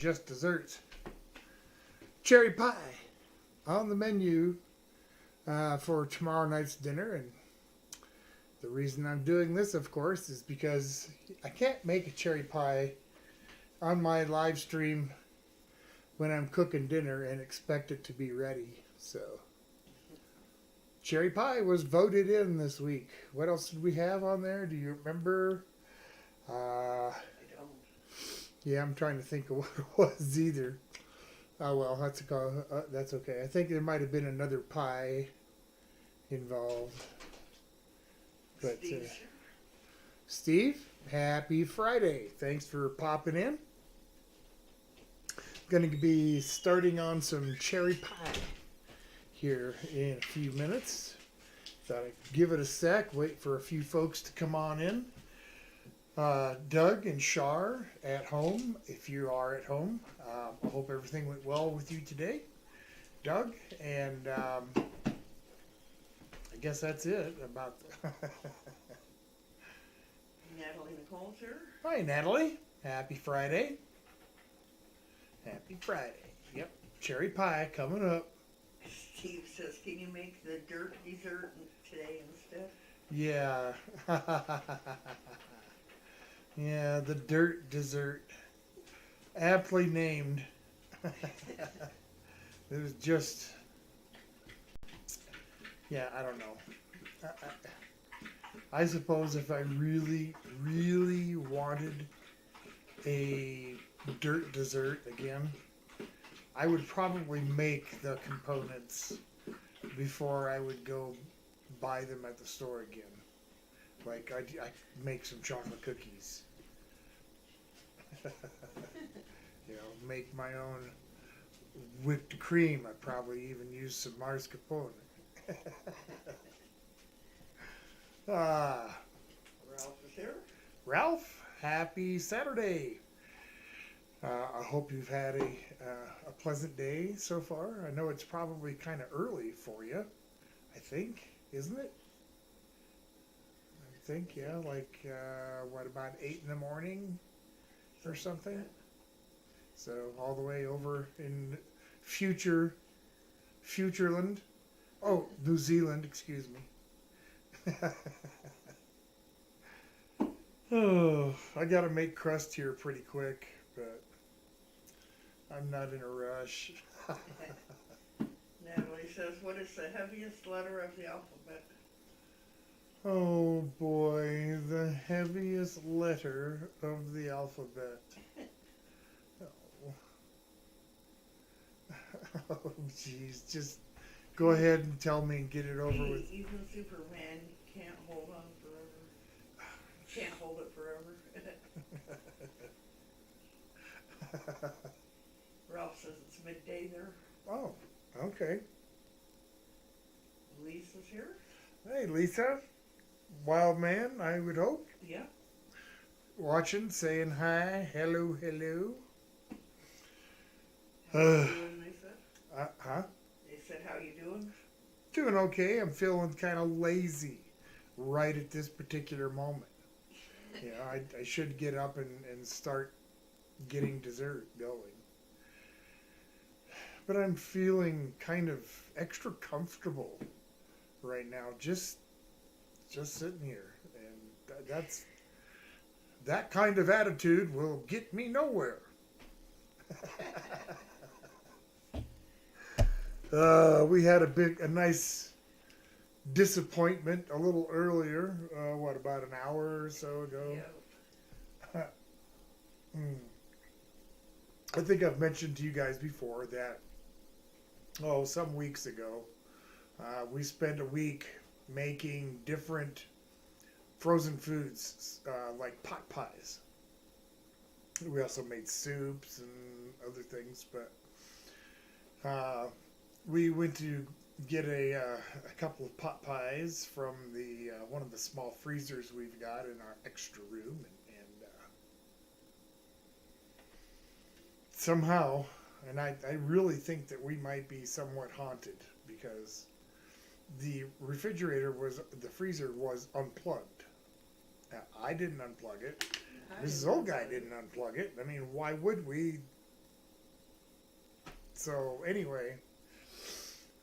Just desserts. Cherry pie on the menu for tomorrow night's dinner. And the reason I'm doing this, of course, is because I can't make a cherry pie on my live stream when I'm cooking dinner and expect it to be ready. So, cherry pie was voted in this week. What else did we have on there? Do you remember? I don't. Yeah, I'm trying to think of what it was either. Oh well, that's okay. I think there might have been another pie involved. But Steve, happy Friday! Thanks for popping in. Going to be starting on some cherry pie here in a few minutes. Thought I'd give it a sec. Wait for a few folks to come on in. Doug and Shar at home, if you are at home. I hope everything went well with you today, Doug. And I guess that's it about. Natalie Nicole's here. Hi, Natalie. Happy Friday. Happy Friday. Yep. Cherry pie coming up. Steve says, can you make the dirt dessert today instead? Yeah. Yeah, the dirt dessert. Aptly named. It was just. Yeah, I don't know. I suppose if I really, really wanted a dirt dessert again, I would probably make the components before I would go buy them at the store again. Like, I make some chocolate cookies. You know, make my own whipped cream. I probably even use some mascarpone. Ralph is here. Ralph, happy Saturday. I hope you've had a pleasant day so far. I know it's probably kind of early for you, I think, isn't it? I think, yeah, like, what, about 8 in the morning or something? So all the way over in Futureland. Oh, New Zealand, excuse me. Oh, I gotta make crust here pretty quick, but I'm not in a rush. Natalie says, what is the heaviest letter of the alphabet? Oh boy, the heaviest letter of the alphabet. Oh, oh jeez, just go ahead and tell me and get it over with. Even Superman can't hold on forever. Can't hold it forever. Ralph says it's midday there. Oh, okay. Lisa's here. Hey, Lisa. Wild man, I would hope. Yeah. Watching, saying hi, hello, hello. How you doing, they said? Huh? They said, how you doing? Doing okay. I'm feeling kind of lazy right at this particular moment. Yeah, I should get up and start getting dessert going. But I'm feeling kind of extra comfortable right now, just sitting here. And that kind of attitude will get me nowhere. We had a nice disappointment a little earlier. About an hour or so ago? Yeah. I think I've mentioned to you guys before that, some weeks ago, we spent a week making different frozen foods, like pot pies. We also made soups and other things, but we went to get a couple of pot pies from the one of the small freezers we've got in our extra room, and somehow, and I really think that we might be somewhat haunted because the freezer was unplugged. Now, I didn't unplug it. Mrs. Old Guy didn't unplug it. I mean, why would we So anyway,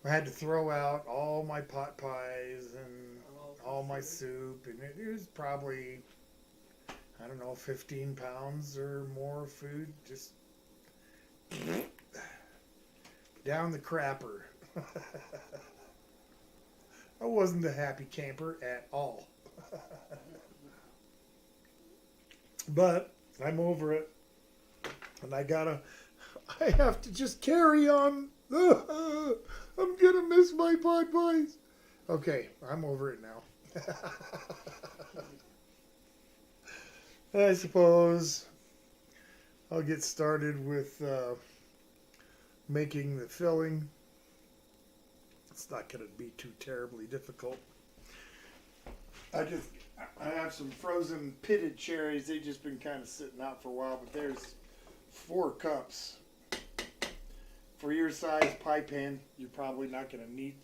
I had to throw out all my pot pies and all my soup, and it was probably, I don't know, 15 pounds or more of food just down the crapper. I wasn't a happy camper at all. But I'm over it, and I have to just carry on. I'm gonna miss my pot pies. Okay, I'm over it now. I suppose I'll get started with making the filling. It's not going to be too terribly difficult. I have some frozen pitted cherries. They've just been kind of sitting out for a while, but there's 4 cups. For your size pie pan, you're probably not going to need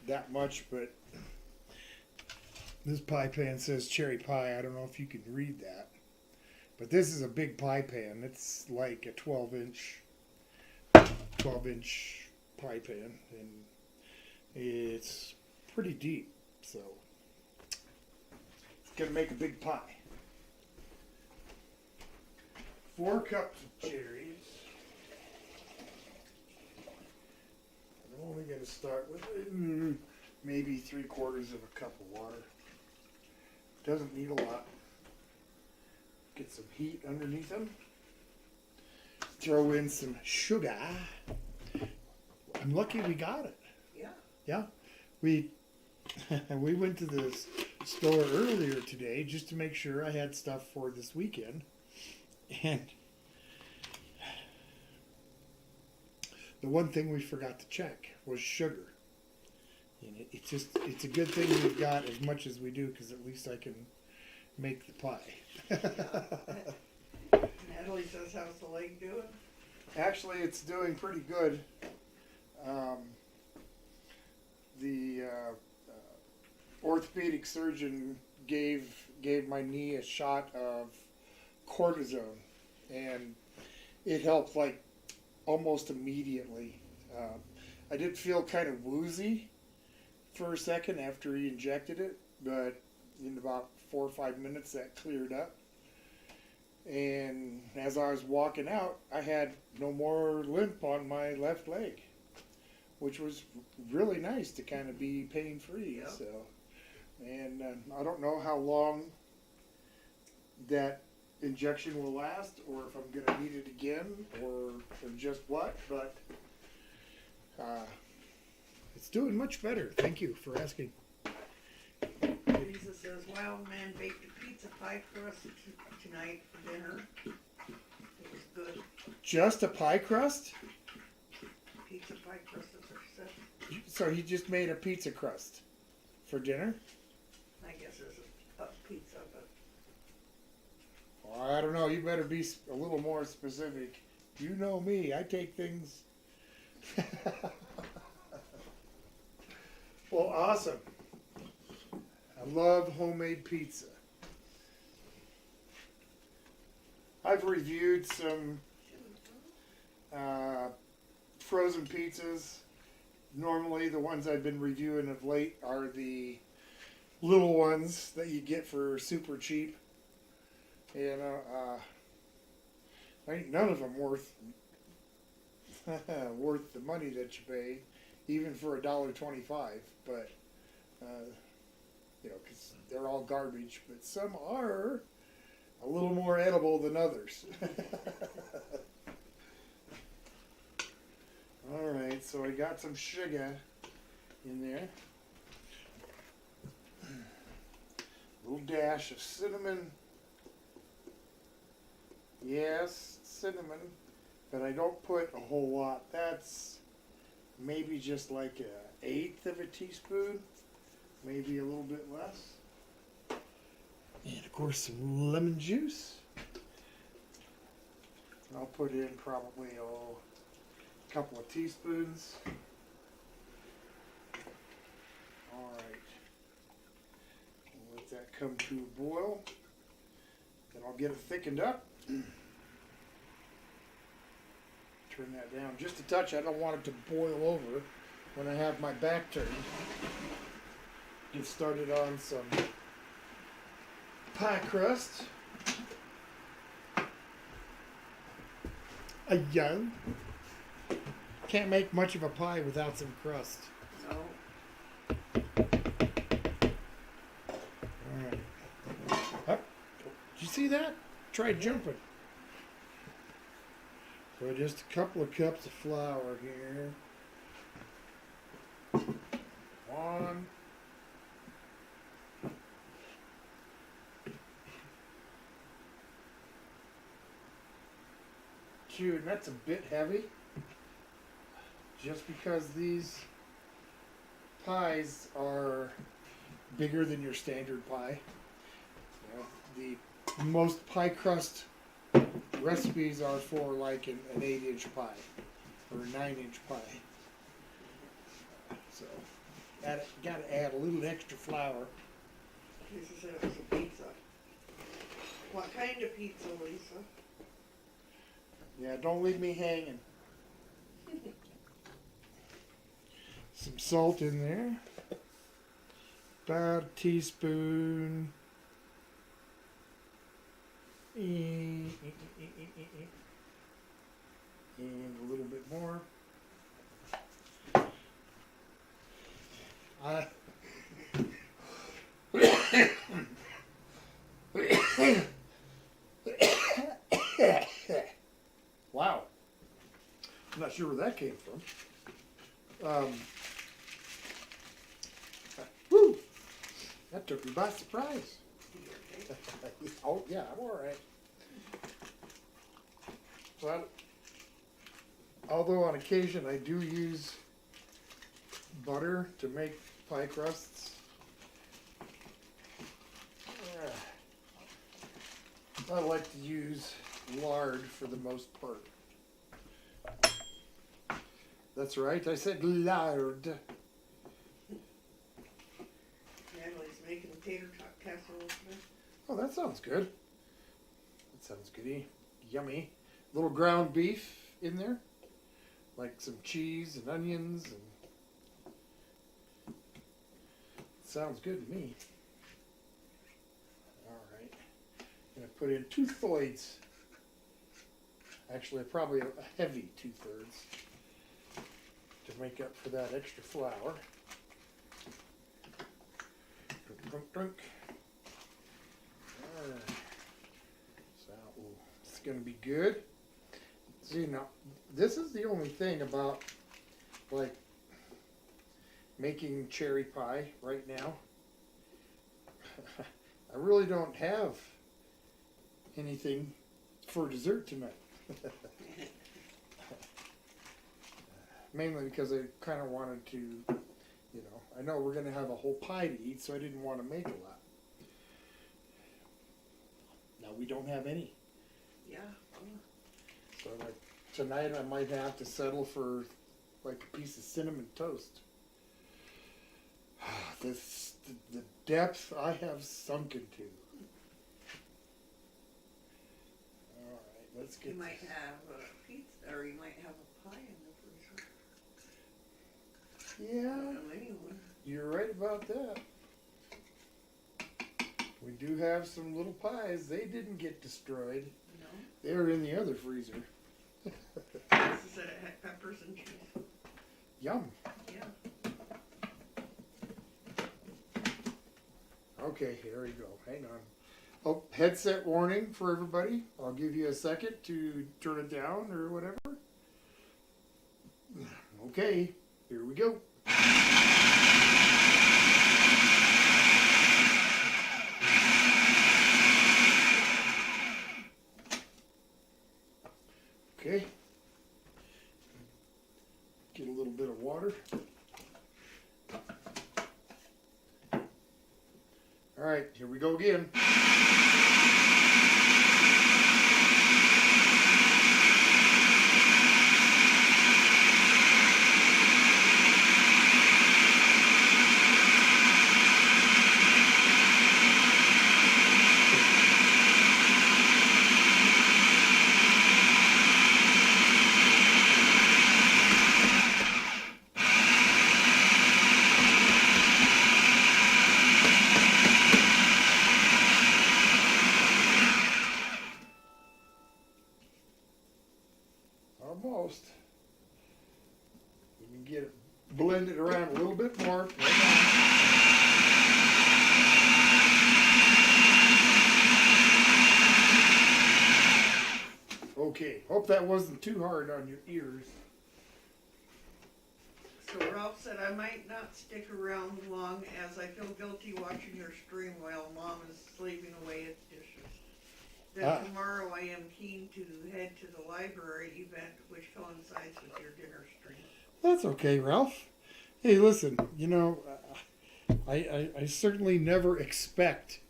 that much, but this pie pan says cherry pie. I don't know if you can read that, but this is a big pie pan. It's like a 12-inch pie pan, and it's pretty deep, so it's going to make a big pie. 4 cups of cherries. I'm only going to start with maybe 3/4 of a cup of water. Doesn't need a lot. Get some heat underneath them. Throw in some sugar. I'm lucky we got it. Yeah. Yeah. We went to the store earlier today just to make sure I had stuff for this weekend. And the one thing we forgot to check was sugar. And it's a good thing we've got as much as we do, because at least I can make the pie. Natalie says, how's the leg doing? Actually, it's doing pretty good. The orthopedic surgeon gave my knee a shot of cortisone, and it helped like almost immediately. I did feel kind of woozy for a second after he injected it, but in about 4 or 5 minutes that cleared up. And as I was walking out, I had no more limp on my left leg, which was really nice to kind of be pain-free. Yep. So, and I don't know how long that injection will last, or if I'm going to need it again, or just what, but it's doing much better. Thank you for asking. Lisa says, Wild Man baked a pizza pie crust tonight for dinner. It was good. Just a pie crust? Pizza pie crust, as I said. So he just made a pizza crust for dinner? I guess it's a pizza, but Well, I don't know. You better be a little more specific. You know me. I take things. Well, awesome. I love homemade pizza. I've reviewed some frozen pizzas. Normally, the ones I've been reviewing of late are the little ones that you get for super cheap. You know, ain't none of them worth the money that you pay, even for $1.25. But you know, because they're all garbage. But some are a little more edible than others. All right, so I got some sugar in there. A little dash of cinnamon. Yes, cinnamon, but I don't put a whole lot. That's maybe just like 1/8 of a teaspoon, maybe a little bit less. And of course some lemon juice. I'll put in probably a couple of teaspoons. All right. I'll let that come to a boil. Then I'll get it thickened up. turn that down just a touch. I don't want it to boil over when I have my back turned. Get started on some pie crust. A young. Can't make much of a pie without some crust. No. Alright. Up. Did you see that? Try jumping. So just a couple of cups of flour here. One. Two, and that's a bit heavy. Just because these pies are bigger than your standard pie. You know, the most pie crust recipes are for like an 8-inch pie or a 9-inch pie. So, gotta add a little extra flour. Lisa said it was a pizza. What kind of pizza, Lisa? Yeah, don't leave me hanging. Some salt in there. About a teaspoon. And a little bit more. Wow. I'm not sure where that came from. Woo! That took me by surprise. Oh, yeah, I'm all right. So, although on occasion I do use butter to make pie crusts, I like to use lard for the most part. That's right, I said lard. Natalie's making tater tot casserole today. Oh, that sounds good. That sounds goody. Yummy. Little ground beef in there. Like some cheese and onions. And sounds good to me. Alright. I'm going to put in 2/3. Actually, probably a heavy 2/3. To make up for that extra flour. Drink, drink, drink. So, it's going to be good. See, now, this is the only thing about, like, making cherry pie right now. I really don't have anything for dessert tonight. Mainly because I kind of wanted to, you know, I know we're going to have a whole pie to eat, so I didn't want to make a lot. Now we don't have any. Yeah. So like tonight I might have to settle for like a piece of cinnamon toast. The depth I have sunk into. Alright, let's get You might have a pizza, or you might have a pie in the freezer. I Yeah, don't know anyone. you're right about that. We do have some little pies. They didn't get destroyed. No. They're in the other freezer. Lisa said it had peppers and cheese. Yum. Yeah. Okay, here we go. Hang on. Oh, headset warning for everybody. I'll give you a second to turn it down or whatever. Okay, here we go. Okay. Get a little bit of water. All right, here we go again. Almost. You can get it blended around a little bit more. Okay, hope that wasn't too hard on your ears. So Ralph said I might not stick around long as I feel guilty watching your stream while Mom is slaving away at dishes. Then tomorrow I am keen to head to the library event which coincides with your dinner stream. That's okay, Ralph. Hey, listen, you know, I certainly never expect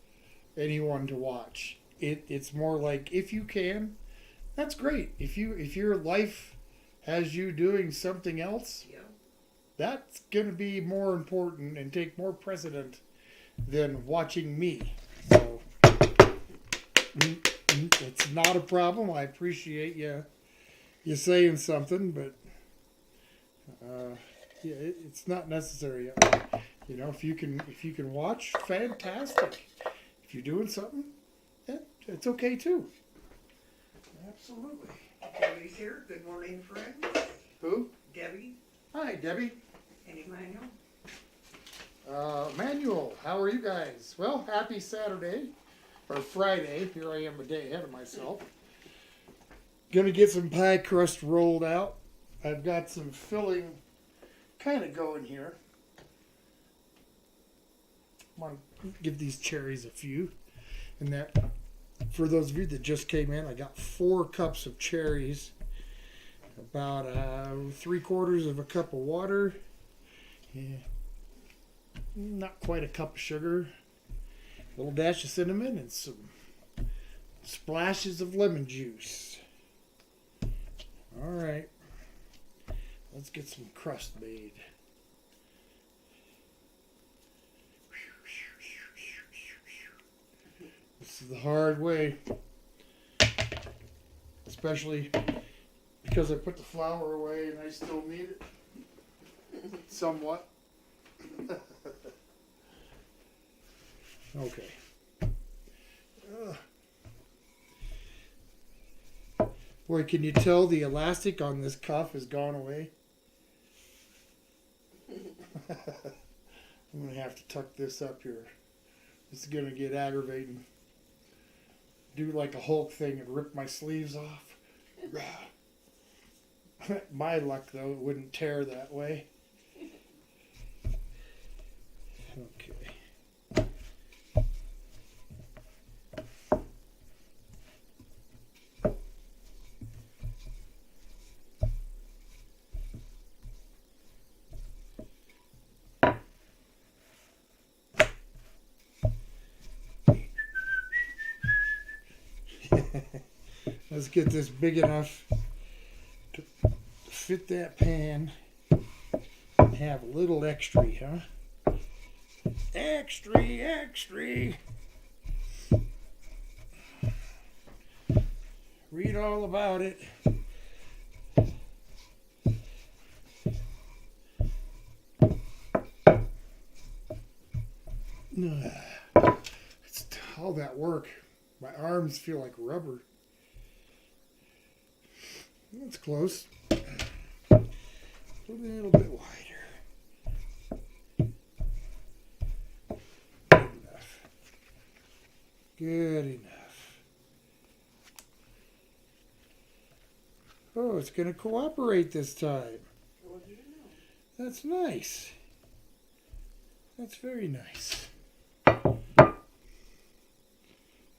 anyone to watch. It's more like if you can, that's great. If your life has you doing something else, Yeah. that's gonna be more important and take more precedent than watching me. So it's not a problem. I appreciate you saying something, but yeah, it's not necessary. You know, if you can watch, fantastic. If you're doing something, yeah, it's okay too. Absolutely. Debbie's here. Good morning, friends. Who? Debbie Hi, Debbie. and Emmanuel. Manuel, how are you guys? Well, happy Saturday or Friday. Here I am a day ahead of myself. Gonna get some pie crust rolled out. I've got some filling kind of going here. I want to give these cherries a few. And that, for those of you that just came in, I got 4 cups of cherries, about 3/4 of a cup of water, yeah, not quite a cup of sugar, a little dash of cinnamon, and some splashes of lemon juice. All right, let's get some crust made. This is the hard way, especially because I put the flour away and I still need it somewhat. Okay. Boy, can you tell the elastic on this cuff has gone away? I'm going to have to tuck this up here. This is going to get aggravating. Do like a Hulk thing and rip my sleeves off. My luck, though, it wouldn't tear that way. Okay. Let's get this big enough to fit that pan and have a little extra, huh? Extra. Read all about it. It's all that work. My arms feel like rubber. That's close. A little bit wider. Good enough. Oh, it's going to cooperate this time. Well, you know. That's nice. That's very nice. I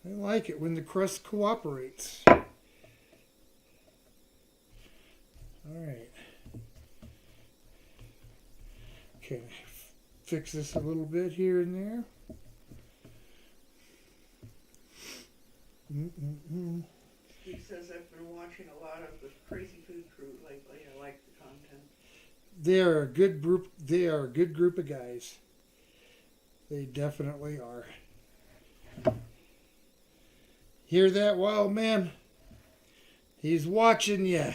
like it when the crust cooperates. All right. Okay, fix this a little bit here and there. He says I've been watching a lot of the Crazy Food Crew lately. I like the content. They are a good group. They are a good group of guys. They definitely are. Hear that, wild man? He's watching you.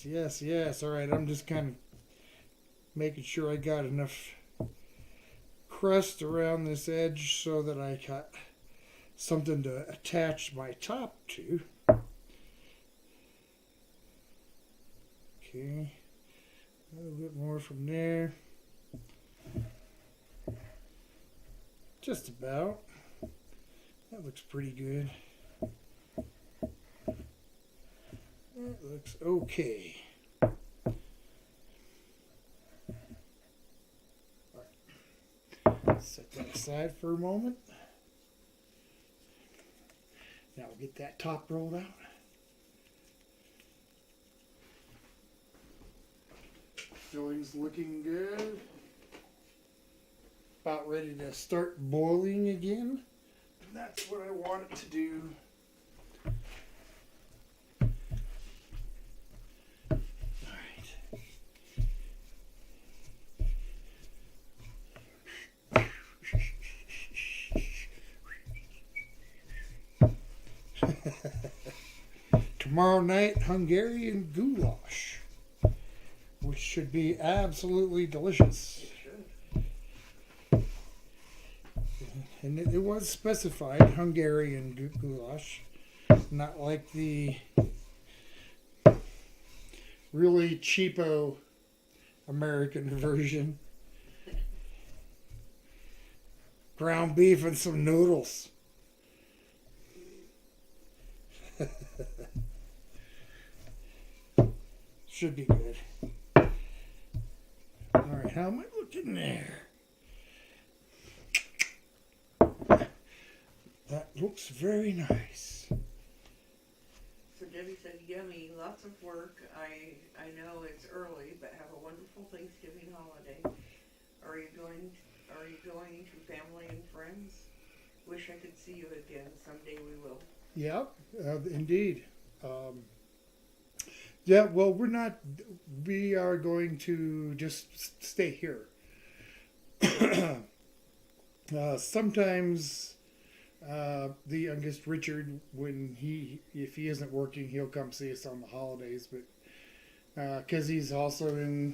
Yes. All right, I'm just kind of making sure I got enough crust around this edge so that I got something to attach my top to. Okay, a little bit more from there. Just about. That looks pretty good. That looks okay. Set that aside for a moment. Now we'll get that top rolled out. Filling's looking good. About ready to start boiling again. And that's what I want it to do. Tomorrow night, Hungarian goulash, which should be absolutely delicious. And it was specified Hungarian goulash, not like the really cheapo American version. Ground beef and some noodles. Should be good. All right, how am I looking there? That looks very nice. So Debbie said, yummy, lots of work. I know it's early, but have a wonderful Thanksgiving holiday. Are you going to family and friends? Wish I could see you again. Someday we will. Yeah, indeed. Yeah, well, we are going to just stay here. Sometimes the youngest Richard, if he isn't working, he'll come see us on the holidays, but because he's also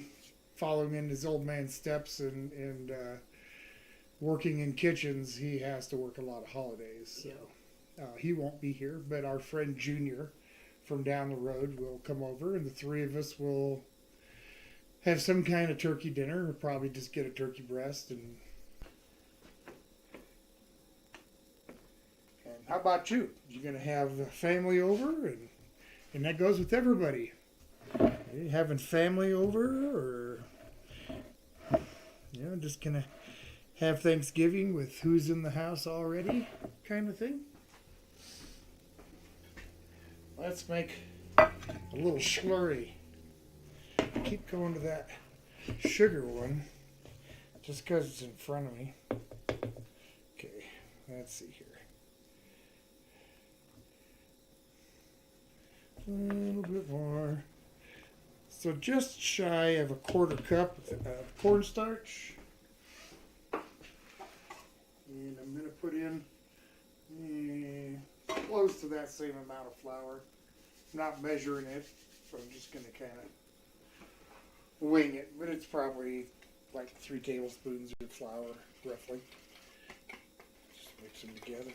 following in his old man's steps and working in kitchens, he has to work a lot of holidays. So he won't be here, but our friend Junior from down the road will come over, and the three of us will have some kind of turkey dinner, or probably just get a turkey breast. And how about you? You gonna have family over, and that goes with everybody. Are you having family over, or just gonna have Thanksgiving with who's in the house already, kind of thing? Let's make a little slurry. Keep going to that sugar one, just because it's in front of me. Okay, let's see here. A little bit more. So just shy of a quarter cup of cornstarch. And I'm going to put in close to that same amount of flour. I'm not measuring it, so I'm just going to kind of wing it. But it's probably like 3 tablespoons of flour, roughly. Just mix them together.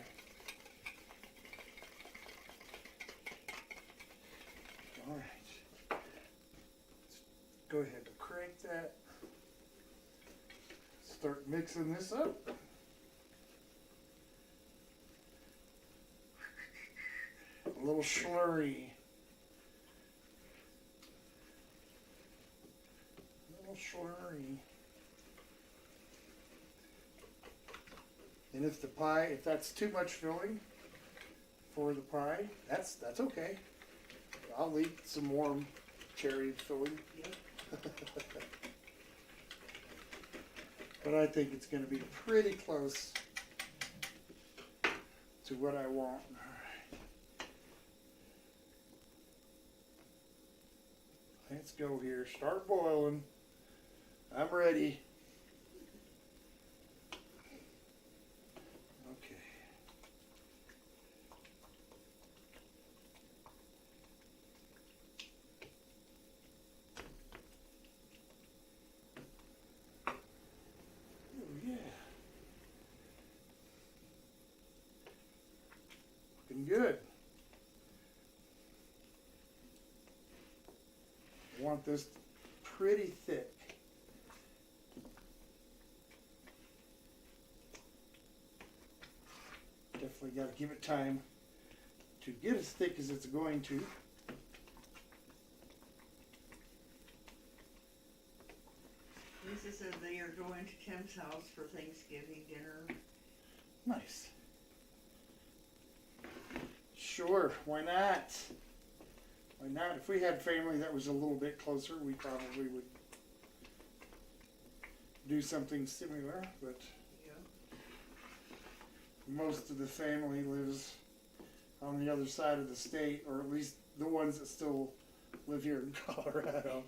All right. Let's go ahead and crank that. Start mixing this up. A little slurry. And if that's too much filling for the pie, that's okay. I'll eat some warm cherry filling. Yep. But I think it's going to be pretty close to what I want. Let's go here. Start boiling. I'm ready. Okay. Oh, yeah. Looking good. I want this pretty thick. Definitely got to give it time to get as thick as it's going to. Lisa said they are going to Tim's house for Thanksgiving dinner. Nice. Sure, why not? Why not? If we had family that was a little bit closer, we probably would do something similar, but Yeah. most of the family lives on the other side of the state, or at least the ones that still live here in Colorado.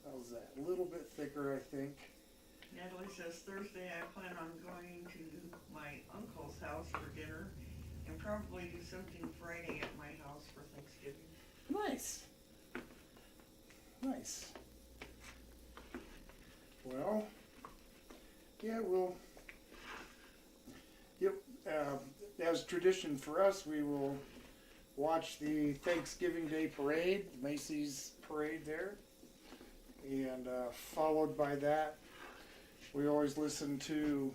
How's that? A little bit thicker, I think. Natalie says Thursday I plan on going to my uncle's house for dinner and probably do something Friday at my house for Thanksgiving. Nice. Nice. Well, yeah, yep, as tradition for us, we will watch the Thanksgiving Day parade, Macy's parade there. And followed by that, we always listen to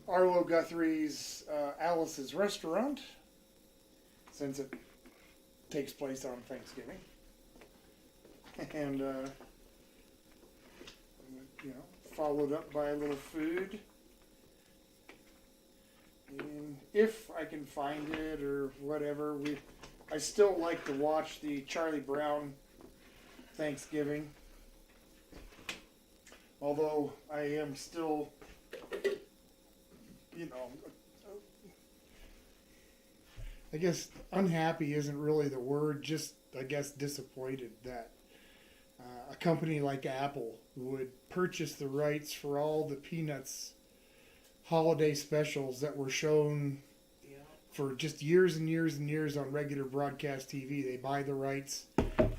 Arlo Guthrie's Alice's Restaurant, since it takes place on Thanksgiving. And, followed up by a little food. And if I can find it or whatever, I still like to watch the Charlie Brown Thanksgiving. Although I am still, I guess unhappy isn't really the word, just I guess disappointed that a company like Apple would purchase the rights for all the Peanuts holiday specials that were shown Yeah. for just years and years and years on regular broadcast TV. They buy the rights,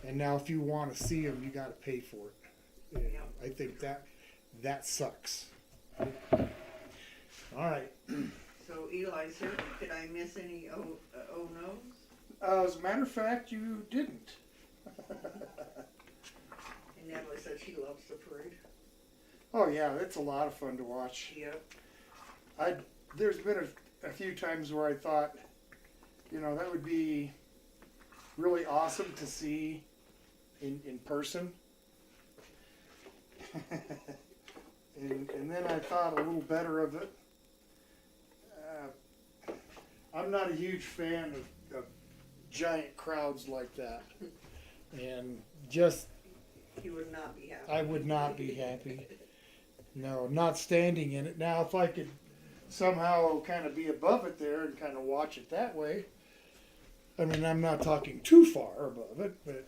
and now if you want to see them, you got to pay for it. And Yeah. I think that sucks. All right. So Eli said, did I miss any oh no's? as a matter of fact, you didn't. And Natalie said she loves the parade. Oh yeah, it's a lot of fun to watch. Yep. There's been a few times where I thought, that would be really awesome to see in person. and then I thought a little better of it. I'm not a huge fan of giant crowds like that. And just, He would not be happy. I would not be happy. No, not standing in it. Now, if I could somehow kind of be above it there and kind of watch it that way. I mean, I'm not talking too far above it, but,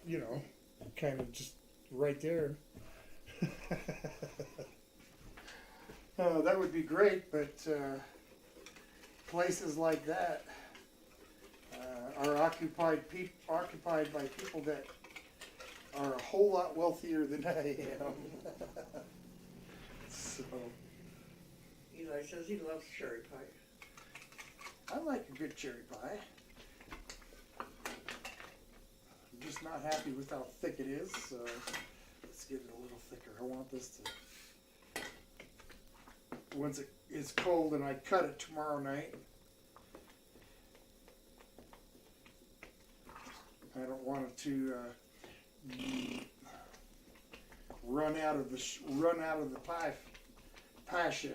kind of just right there. That would be great, but places like that are occupied by people that are a whole lot wealthier than I am. So Eli says he loves cherry pie. I like a good cherry pie. I'm just not happy with how thick it is, so let's get it a little thicker. I want this to, once it is cold and I cut it tomorrow night, I don't want it to run out of the pie shell.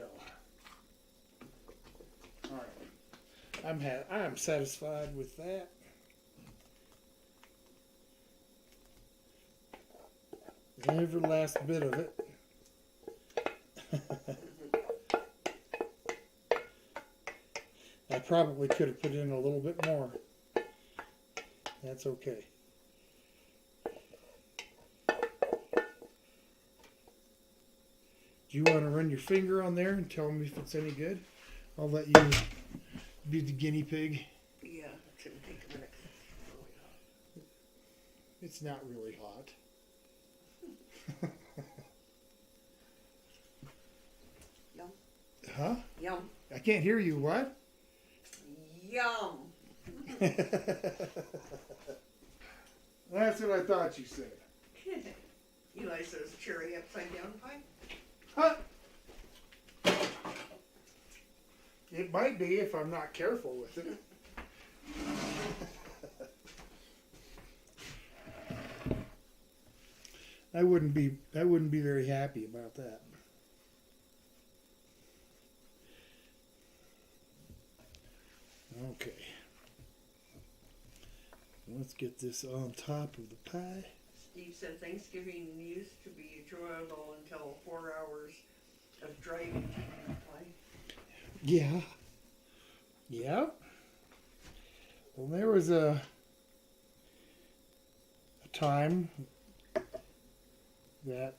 All right. I am satisfied with that. Every last bit of it. I probably could have put in a little bit more. That's okay. Do you want to run your finger on there and tell me if it's any good? I'll let you be the guinea pig. Yeah, it's gonna take a minute. It's not really hot. No. Huh? Yum. I can't hear you. What? Yum. That's what I thought you said. Eli says cherry upside down pie. Huh? It might be if I'm not careful with it. I wouldn't be very happy about that. Okay. Let's get this on top of the pie. Steve said Thanksgiving used to be enjoyable until 4 hours of driving to the pie. Yeah. Yeah. Well, there was a time that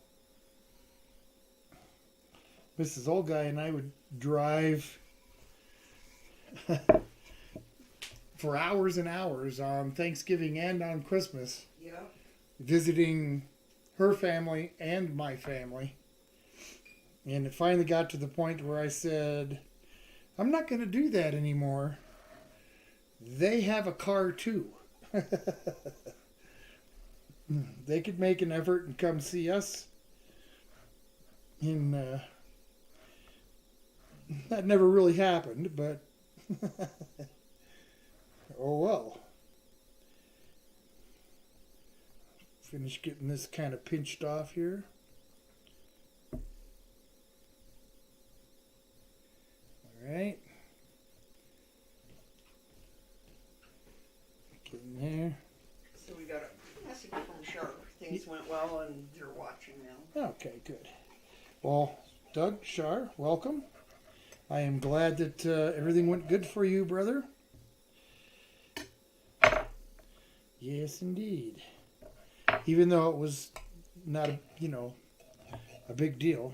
Mrs. Old Guy and I would drive for hours and hours on Thanksgiving and on Christmas, Yeah. visiting her family and my family. And it finally got to the point where I said, I'm not going to do that anymore. They have a car too. They could make an effort and come see us. And that never really happened, but oh well. Finish getting this kind of pinched off here. All right. Get in there. So we got a message from Sharp. Things went well and they're watching now. Okay, good. Well, Doug, Shar, welcome. I am glad that everything went good for you, brother. Yes, indeed. Even though it was not a big deal,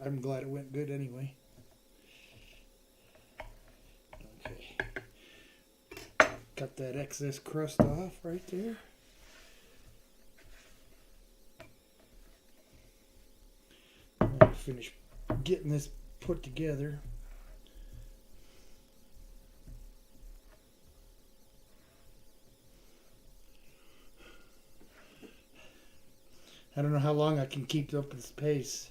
I'm glad it went good anyway. Okay. Cut that excess crust off right there. I'll finish getting this put together. I don't know how long I can keep up this pace.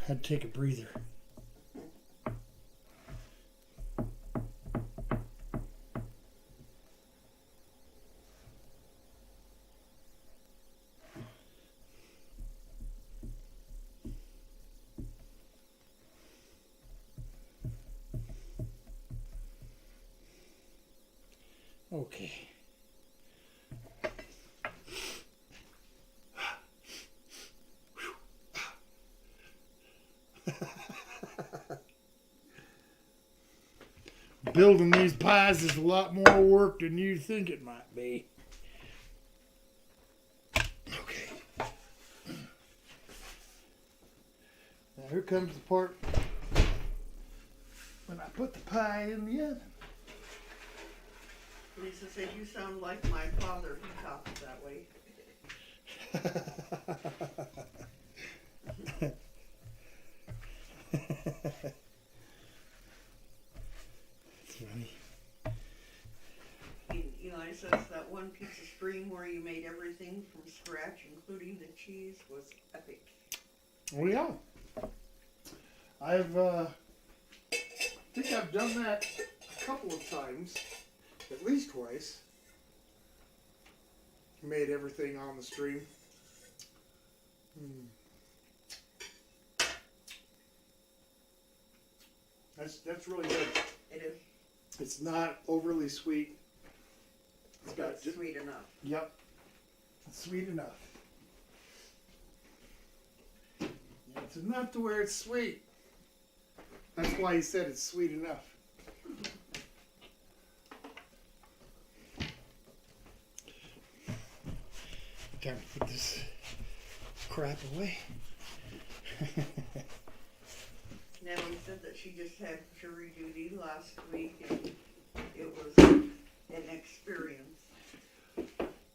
Had to take a breather. Okay. Building these pies is a lot more work than you think it might be. Okay. Now here comes the part when I put the pie in the oven. Lisa said, you sound like my father. He talks that way. It's funny. Eli says that one piece of string where you made everything from scratch, including the cheese, was epic. Oh yeah. I think I've done that a couple of times. At least twice. Made everything on the stream. That's really good. It is. It's not overly sweet. It's got That's sweet enough. Yep. It's sweet enough. It's enough to where it's sweet. That's why he said it's sweet enough. Time to put this crap away. Natalie said that she just had jury duty last week and it was an experience.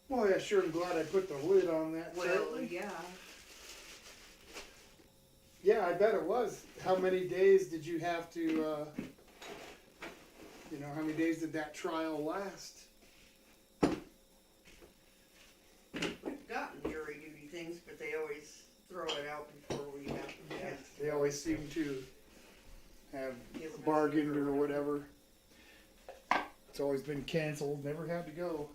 Well, Boy, I sure am glad I put the lid on that. Well, tightly. yeah. Yeah, I bet it was. How many days did you have to, how many days did that trial last? We've gotten jury duty things, but they always throw it out before we have the chance. They always seem to have Give them a bargained sticker or or whatever. It's always been canceled, never had to go.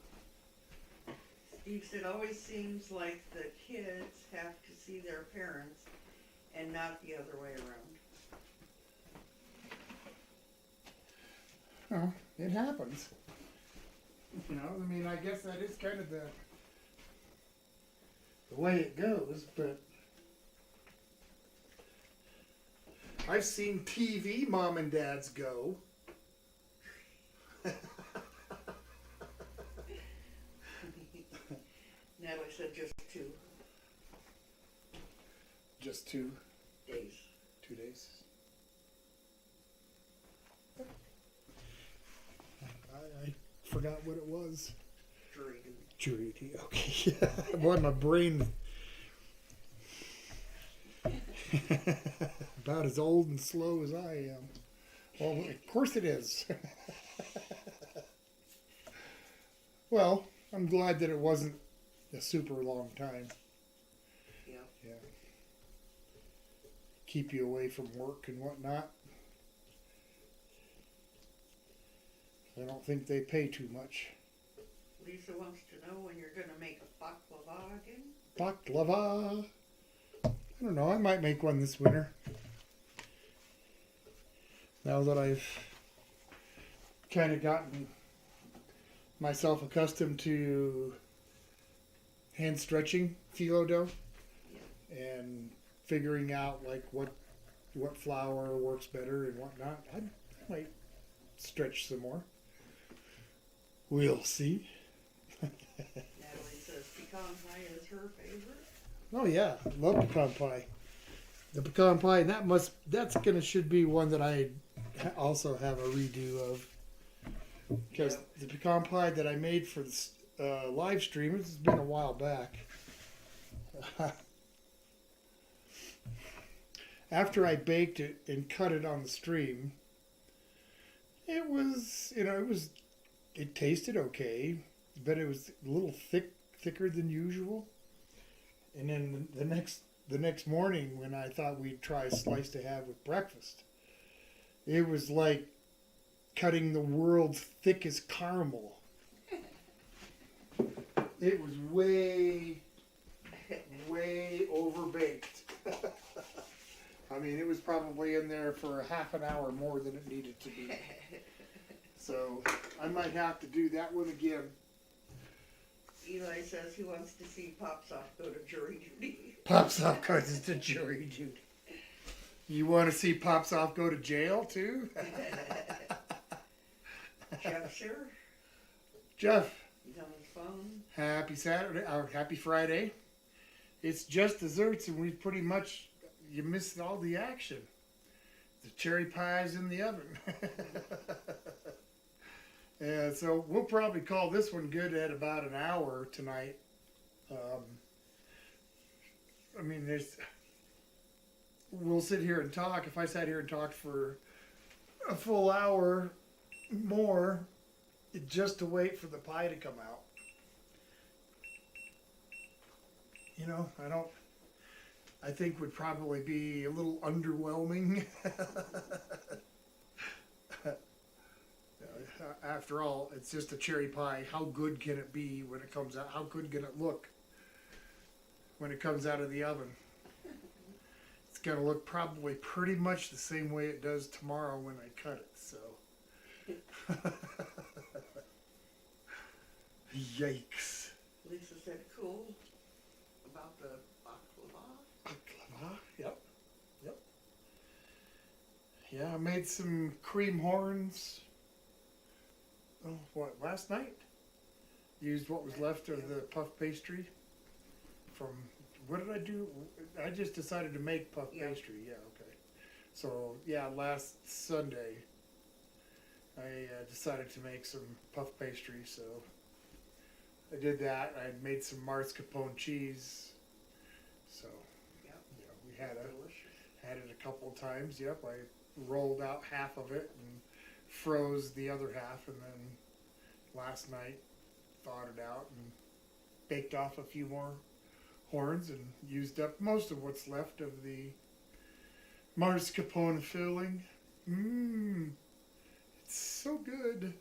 Steve said, always seems like the kids have to see their parents and not the other way around. Oh, it happens. I mean, I guess that is kind of the way it goes, but I've seen TV mom and dads go. Natalie said just 2 Just 2 days. days. I forgot what it was. Jury duty. Jury duty. Okay. Boy, my brain about as old and slow as I am. Well, of course it is. Well, I'm glad that it wasn't a super long time. Yeah. Yeah. Keep you away from work and whatnot. I don't think they pay too much. Lisa wants to know when you're gonna make a baklava again. Baklava. I don't know. I might make one this winter. Now that I've kind of gotten myself accustomed to hand stretching phyllo dough and figuring out like what flour works better and whatnot, I might stretch some more. We'll see. Natalie says pecan pie is her favorite. Oh yeah, I love pecan pie. The pecan pie, should be one that I also have a redo of. Because the pecan pie that I made for the live stream, it's been a while back. After I baked it and cut it on the stream, it was, it tasted okay, but it was a little thicker than usual. And then the next morning when I thought we'd try a slice to have with breakfast, it was like cutting the world's thickest caramel. It was way overbaked. I mean, it was probably in there for a half an hour more than it needed to be. So I might have to do that one again. Eli says he wants to see Pops Off go to jury duty. Pops Off goes to jury duty. You want to see Pops Off go to jail too? Jeff's here. Jeff, He's on his phone. happy Saturday or happy Friday. It's just desserts, and we pretty much you missed all the action. The cherry pie's in the oven. And so we'll probably call this one good at about an hour tonight. I mean, we'll sit here and talk. If I sat here and talked for a full hour more, just to wait for the pie to come out. I think would probably be a little underwhelming. After all, it's just a cherry pie. How good can it be when it comes out? How good can it look when it comes out of the oven? It's going to look probably pretty much the same way it does tomorrow when I cut it, so. Yikes. Lisa said cool about the baklava. Baklava, yep. Yeah, I made some cream horns. Oh, last night? Used what was left of the puff pastry from, what did I do? I just decided to make puff pastry, yeah, okay. So, yeah, last Sunday, I decided to make some puff pastry, so I did that. I made some mascarpone cheese. So, Yep. you know, we had Delicious. it a couple of times. Yep, I rolled out half of it and froze the other half, and then last night thawed it out and baked off a few more horns and used up most of what's left of the mascarpone filling. Mmm, it's so good.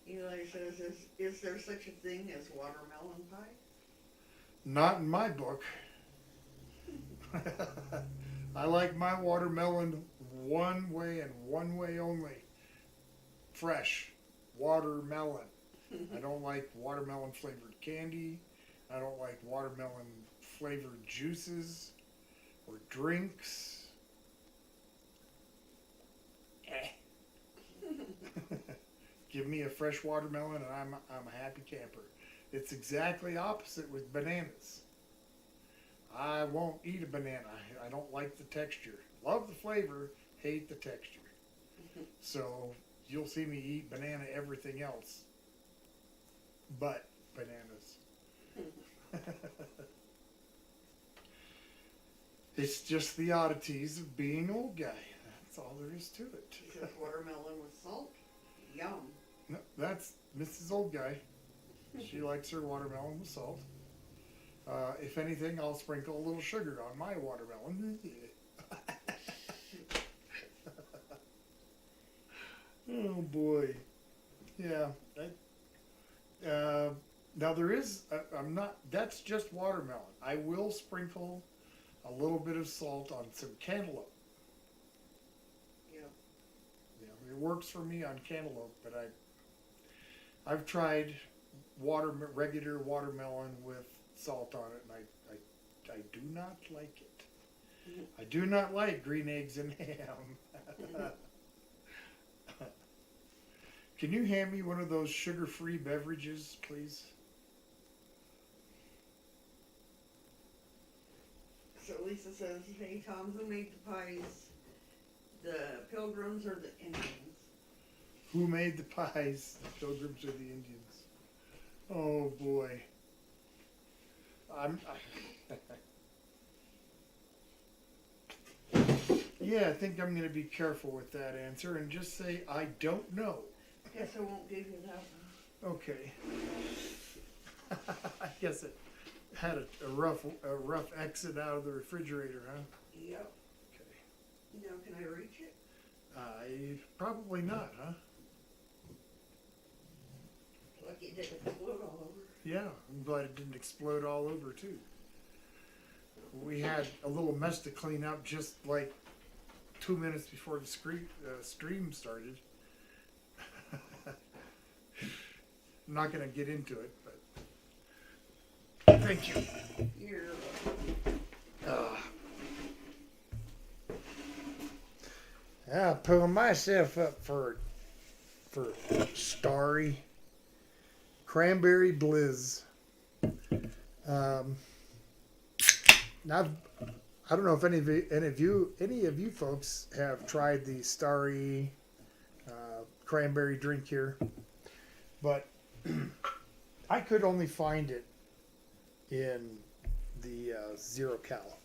Eli says, is there such a thing as watermelon pie? Not in my book. I like my watermelon one way and one way only. Fresh watermelon. I don't like watermelon flavored candy. I don't like watermelon flavored juices or drinks. Give me a fresh watermelon and I'm a happy camper. It's exactly opposite with bananas. I won't eat a banana. I don't like the texture. Love the flavor, hate the texture. So you'll see me eat banana everything else but bananas. It's just the oddities of being an old guy. That's all there is to it. He says watermelon with salt? Yum. No, that's Mrs. Old Guy. She likes her watermelon with salt. If anything, I'll sprinkle a little sugar on my watermelon. Oh boy. Yeah. Now there is, I'm not, that's just watermelon. I will sprinkle a little bit of salt on some cantaloupe. Yep. Yeah, it works for me on cantaloupe, but I've tried regular watermelon with salt on it, and I do not like it. I do not like green eggs and ham. Can you hand me one of those sugar-free beverages, please? So Lisa says, hey Tom, who made the pies? The Pilgrims or the Indians? Who made the pies? The Pilgrims or the Indians? Oh boy. Yeah, I think I'm going to be careful with that answer and just say I don't know. Guess I won't give you that one. Okay. I guess it had a rough exit out of the refrigerator, huh? Yep. Okay. Now can I reach it? Probably not, huh? Lucky it didn't explode all over. Yeah, I'm glad it didn't explode all over too. We had a little mess to clean up just like 2 minutes before the stream started. I'm not going to get into it, but thank you. You're I'm pulling myself up for Starry Cranberry Blizz. Now, I don't know if any of you folks have tried the Starry cranberry drink here, but I could only find it in the Zero Cal.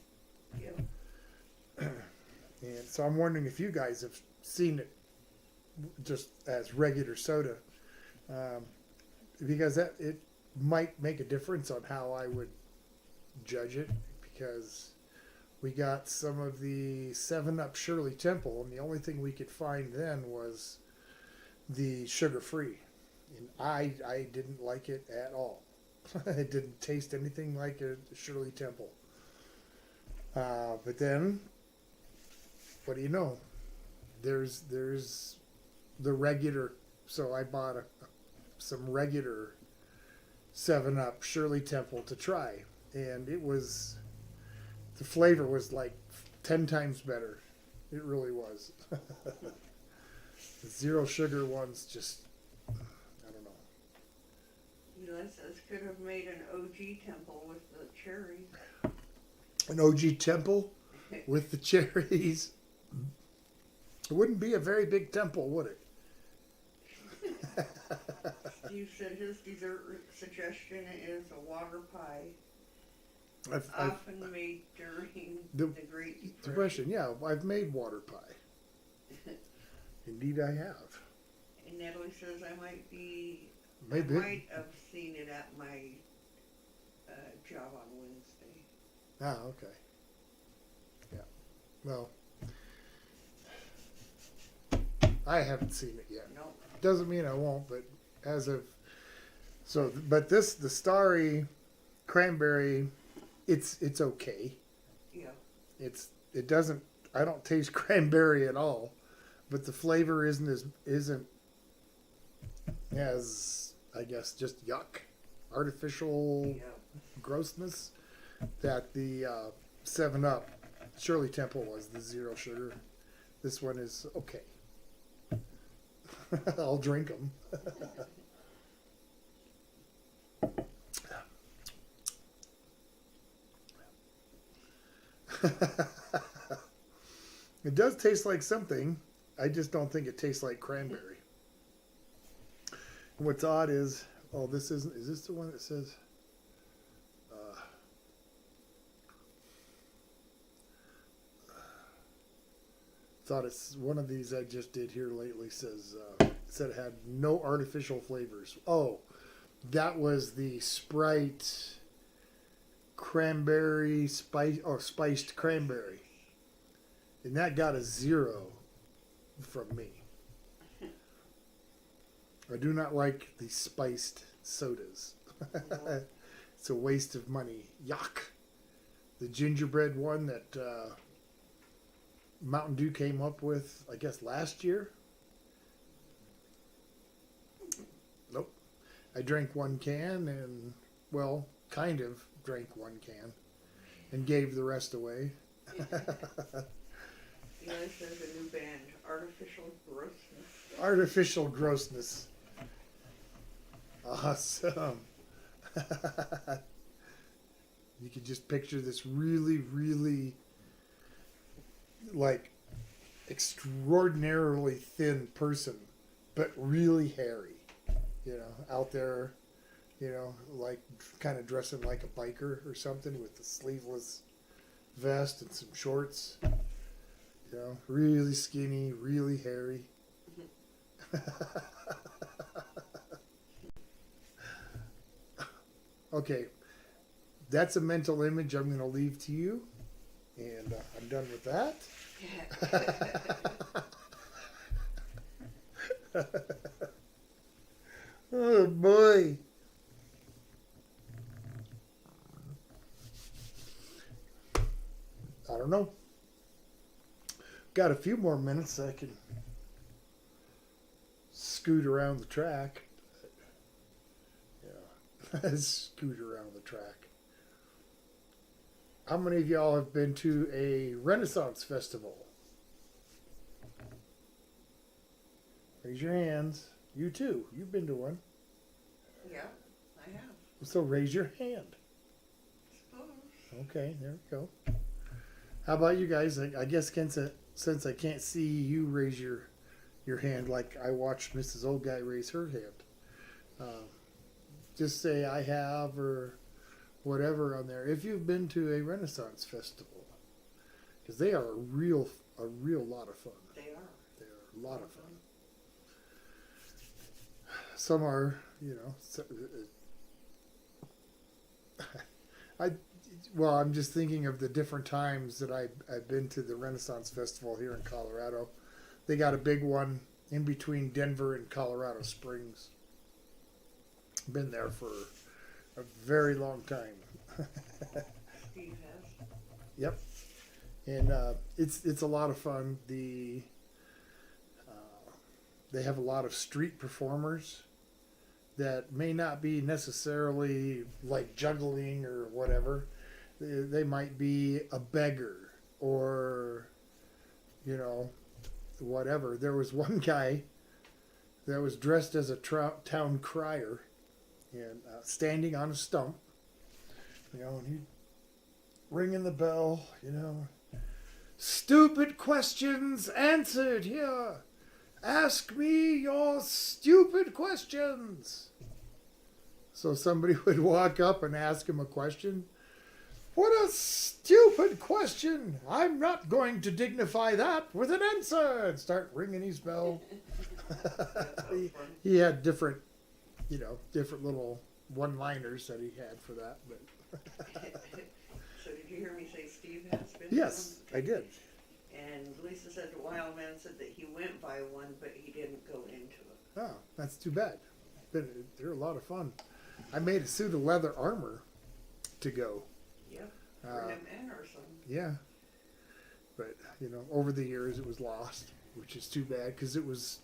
Yep. And so I'm wondering if you guys have seen it just as regular soda, because it might make a difference on how I would judge it, because we got some of the 7-Up Shirley Temple, and the only thing we could find then was the sugar-free, and I didn't like it at all. It didn't taste anything like a Shirley Temple. But then, what do you know? There's the regular. So I bought some regular 7-Up Shirley Temple to try, and the flavor was like 10 times better. It really was. The zero sugar ones just, I don't know. Eli says could have made an OG Temple with the cherries. An OG Temple with the cherries. It wouldn't be a very big temple, would it? Steve said his dessert suggestion is a water pie, I've often made during The- the Great Depression. Yeah, I've made water pie. Indeed, I have. And Natalie says I might Maybe. have seen it at my job on Wednesday. Ah, okay. Yeah. Well, I haven't seen it yet. Nope. Doesn't mean I won't, but as of but the starry cranberry, it's okay. Yeah. It doesn't. I don't taste cranberry at all, but the flavor isn't as I guess just yuck, artificial Yeah. grossness that the 7-Up Shirley Temple was the 0 sugar. This one is okay. I'll drink them. It does taste like something. I just don't think it tastes like cranberry. And what's odd is, oh, this isn't. Is this the one that says? Thought it's one of these I just did here lately. Said it had no artificial flavors. Oh, that was the Sprite cranberry spiced cranberry, and that got a 0 from me. I do not like the spiced sodas. It's a waste of money. Yuck. The gingerbread one that Mountain Dew came up with, I guess, last year. Nope. I drank one can and, well, kind of drank one can and gave the rest away. Eli says a new band, Artificial Grossness. Artificial grossness. Awesome. You could just picture this really, really, like, extraordinarily thin person, but really hairy. You know, out there, you know, like kind of dressing like a biker or something with the sleeveless vest and some shorts. You know, really skinny, really hairy. Okay, that's a mental image I'm going to leave to you, and I'm done with that. Oh boy. I don't know. Got a few more minutes so I can scoot around the track. Yeah, scoot around the track. How many of y'all have been to a Renaissance festival? Raise your hands. You too. You've been to one. Yeah, I have. So raise your hand. Suppose. Okay, there we go. How about you guys? I guess since I can't see you raise your hand like I watched Mrs. Old Guy raise her hand. Just say I have or whatever on there. If you've been to a Renaissance festival, because they are a real lot of fun. They are. They are a lot of fun. Some are, you know. I'm just thinking of the different times that I've been to the Renaissance Festival here in Colorado. They got a big one in between Denver and Colorado Springs. Been there for a very long time. Steve has. Yep, and it's a lot of fun. They have a lot of street performers that may not be necessarily like juggling or whatever. They might be a beggar or, you know, whatever. There was one guy that was dressed as a town crier and standing on a stump, you know, and he ringing the bell, you know, stupid questions answered here. Ask me your stupid questions. So somebody would walk up and ask him a question. What a stupid question! I'm not going to dignify that with an answer. And start ringing his bell. he had different, different little one-liners that he had for that. But So did you hear me say Steve has been? yes, I did. And Lisa said the wild man said that he went by one, but he didn't go into it. Oh, that's too bad. But they're a lot of fun. I made a suit of leather armor to go. Yep. For him and our son. Yeah. But, over the years it was lost, which is too bad because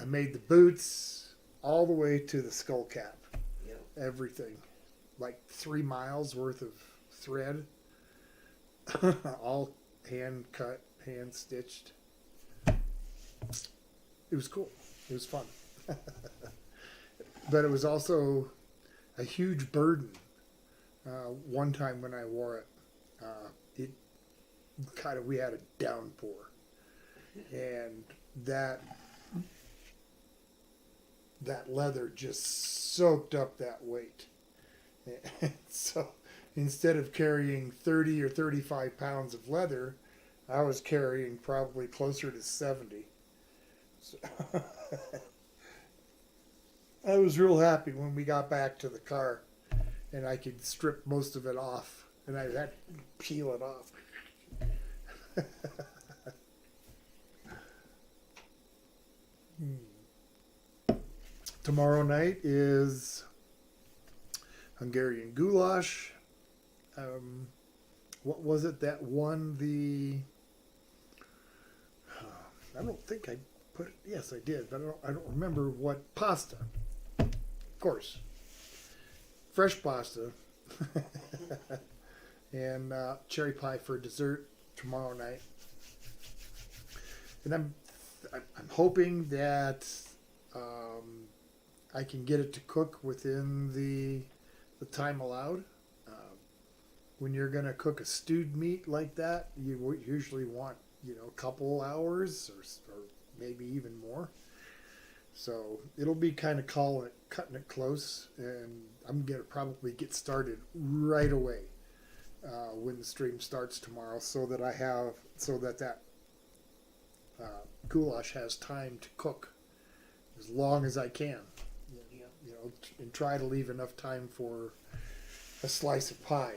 I made the boots all the way to the skull cap. Yep. Everything. Like 3 miles worth of thread. All hand cut, hand stitched. It was cool. It was fun. But it was also a huge burden. One time when I wore it, we had a downpour, and that leather just soaked up that weight. So instead of carrying 30 or 35 pounds of leather, I was carrying probably closer to 70. So I was real happy when we got back to the car and I could strip most of it off and I had to peel it off. Tomorrow night is Hungarian goulash. What was it that won the? I don't think I put it. Yes, I did, but I don't remember what pasta. Of course, fresh pasta and cherry pie for dessert tomorrow night. And I'm hoping that I can get it to cook within the time allowed. When you're going to cook a stewed meat like that, you usually want, a couple hours or maybe even more. So it'll be kind of cutting it close, and I'm going to probably get started right away when the stream starts tomorrow, so that that goulash has time to cook as long as I can. And try to leave enough time for a slice of pie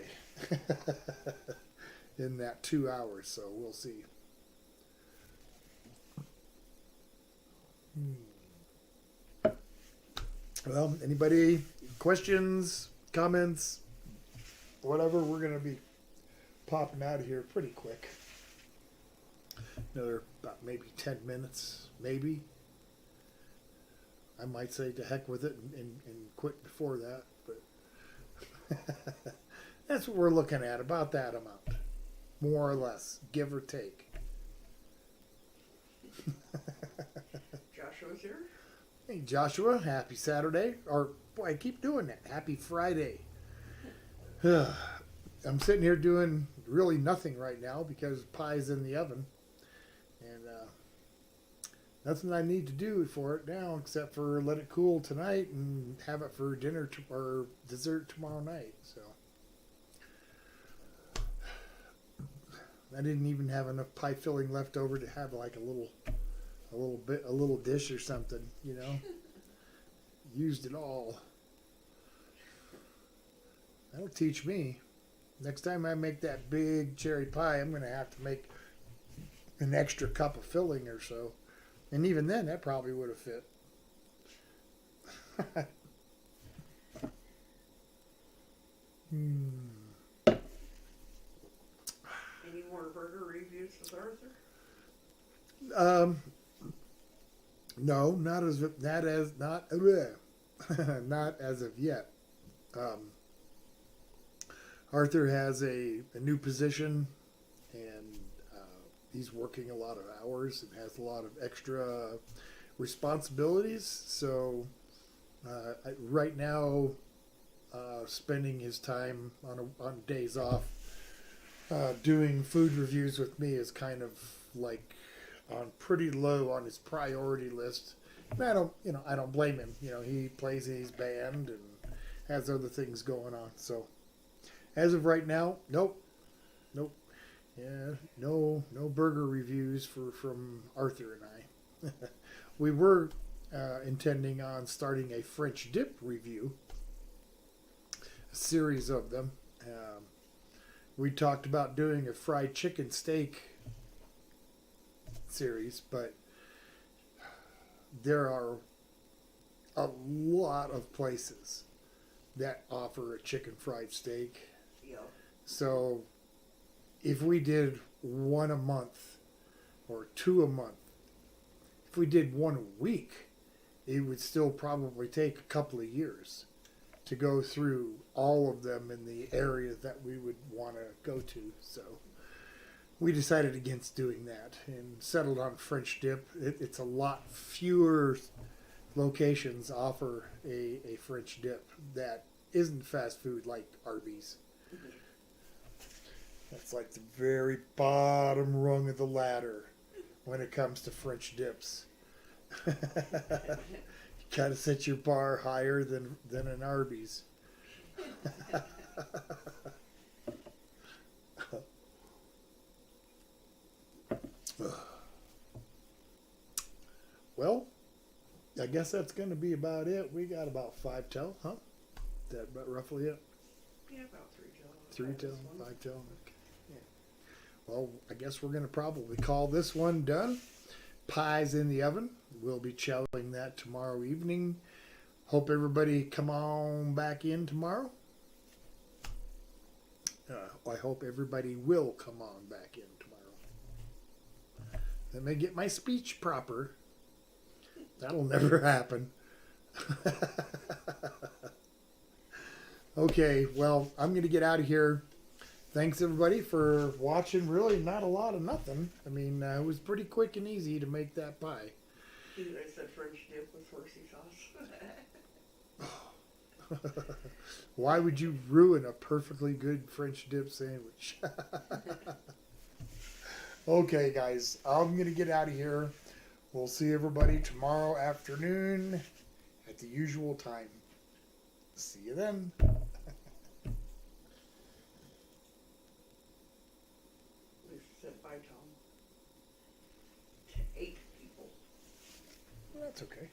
in that 2 hours. So we'll see. Well, anybody questions, comments, whatever? We're going to be popping out of here pretty quick. Another about maybe 10 minutes, maybe. I might say to heck with it and quit before that, but that's what we're looking at, about that amount, more or less, give or take. Joshua's here. Hey Joshua, happy Saturday, or boy, I keep doing that. Happy Friday. I'm sitting here doing really nothing right now because pie's in the oven, and nothing I need to do for it now except for let it cool tonight and have it for dinner or dessert tomorrow night. So I didn't even have enough pie filling left over to have like a little dish or something, Used it all. That'll teach me. Next time I make that big cherry pie, I'm going to have to make an extra cup of filling or so. And even then, that probably would have fit. Any more burger reviews with Arthur? No, not as of yet. Arthur has a new position, and he's working a lot of hours and has a lot of extra responsibilities. So right now, spending his time on days off doing food reviews with me is kind of like on pretty low on his priority list. And I don't blame him. He plays in his band and has other things going on. So as of right now, nope. Yeah, no burger reviews from Arthur and I. We were intending on starting a French dip review, a series of them. We talked about doing a fried chicken steak series, but there are a lot of places that offer a chicken fried steak. Yeah. So if we did one a month or two a month, if we did one a week, it would still probably take a couple of years to go through all of them in the area that we would want to go to. So we decided against doing that and settled on French dip. It's a lot fewer locations offer a French dip that isn't fast food like Arby's. That's like the very bottom rung of the ladder when it comes to French dips. You gotta set your bar higher than an Arby's. Well, I guess that's going to be about it. We got about 5 till, huh? That about roughly it? Yeah, about 3 till. 3 till, 5 till. Okay. Yeah. Well, I guess we're going to probably call this one done. Pie's in the oven. We'll be chelling that tomorrow evening. Hope everybody come on back in tomorrow. I hope everybody will come on back in tomorrow. Let me get my speech proper. That'll never happen. Okay, well, I'm going to get out of here. Thanks, everybody, for watching. Really, not a lot of nothing. I mean, it was pretty quick and easy to make that pie. I said French dip with horsey sauce. Why would you ruin a perfectly good French dip sandwich? Okay, guys, I'm going to get out of here. We'll see everybody tomorrow afternoon at the usual time. See you then. Lisa said bye, Tom. To 8 people. That's okay.